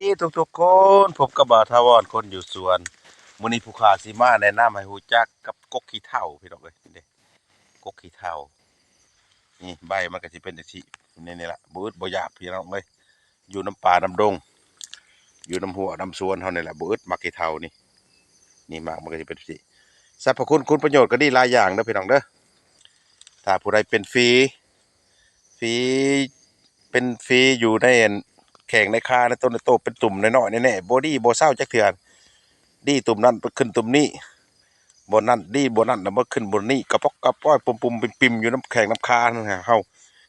นี่ทุกๆคนพบกับบ่าวทาวรคนอยู่สวนมื้อนี้ผู้ขาสิมาแนะนำให้ฮู้จักกับกกขี้เถ้าพี่น้องเอ้ยนี่เด้กกขี้เถ้านี่ใบมันก็สิเป็นจังซี่นี่ล่ะบ่อึดบ่อยากพี่น้องเอ้ยอยู่น้ำป่าน้ำดงอยู่น้ำหัวน้ำสวนเฮานี่แหละบ่อึดมักขี้เถ้านี่มากมันก็สิเป็นจังซี่สรรพคุณประโยชน์ก็ดีหลายอย่างเด้อพี่น้องเด้อถ้าผู้ใดเป็นฝีเป็นฝีอยู่ในอันแข้งในขาในต้นในโตเป็นตุ่มน้อยๆแน่ๆบ่ดีบ่เซาจักเทื่อ ดีตุ่มนั้นขึ้นตุ่มนี้บนนั้นดีบนนั้นแล้วมาขึ้นบนนี้กระปอกกระป้อยปุ่มปิมอยู่น้ำแข็งน้ำคานั่นฮะเฮา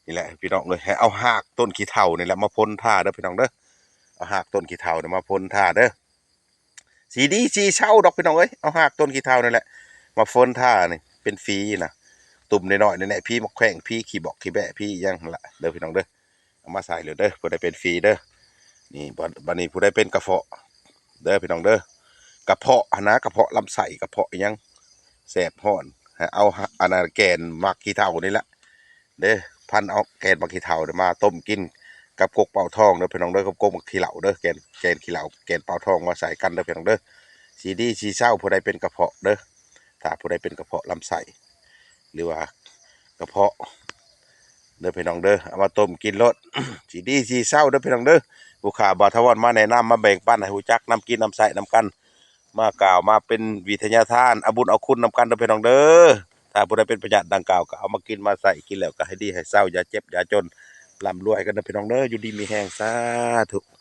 นี่แหละพี่น้องเลยให้เอาหากต้นขี้เถ้านี่แหละมาพ่นท่าเด้อพี่น้องเด้อเอาหากต้นขี้เถ้าเนี่ยมาพ่นท่าเด้อสีดีสีเช่าดอกพี่น้องเอ้ยเอาหากต้นขี้เถ้านี่แหละมาพ่นท่านี่เป็นฟรีนะตุ่มน้อยๆนี่แหละพี่มาแขว้งพี่ขี่บอกขี่แบะพี่ยังละเด้อพี่น้องเด้อเอามาใส่เลยเด้อผู้ใดเป็นฟรีเด้อนี่บัดนี้ผู้ใดเป็นกระเพาะเด้อพี่น้องเด้อกระเพาะนะกระเพาะลำไส้กระเพาะยังแสบห้อนเอาอันนั้นแกนมักขี้เถ้านี่แหละเด้อพันเอาแกนมักขี้เถ้ามาต้มกินกับกกเป่าทองเด้อพี่น้องเด้อกับกกมักขี้เหล่าเด้อแกนขี้เหล่าแกนเป่าทองมาใส่กันเด้อพี่น้องเด้อสีดีสีเศร้าผู้ใดเป็นกระเพาะเด้อถ้าผู้ใดเป็นกระเพาะลำไส้หรือว่ากระเพาะเด้อพี่น้องเด้อเอามาต้มกินรส สีดีสีเศร้าเด้อพี่น้องเด้อผู้ข่าบาทวอนมาแนะนำมาแบ่งปันให้ฮู้จักน้ำกินน้ำใส่น้ำกัน มากล่าวมาเป็นวิทยาทานเอาบุญเอาคุณนำกันเด้อพี่น้องเด้อถ้าผู้ใดเป็นประหยัดดังกล่าวก็เอามากินมาใส่กินแล้วก็ให้ดีให้เศร้าอย่าเจ็บอย่าจนร่ำรวยกันเด้อพี่น้องเด้ออยู่ดีมีแห้งสาธุ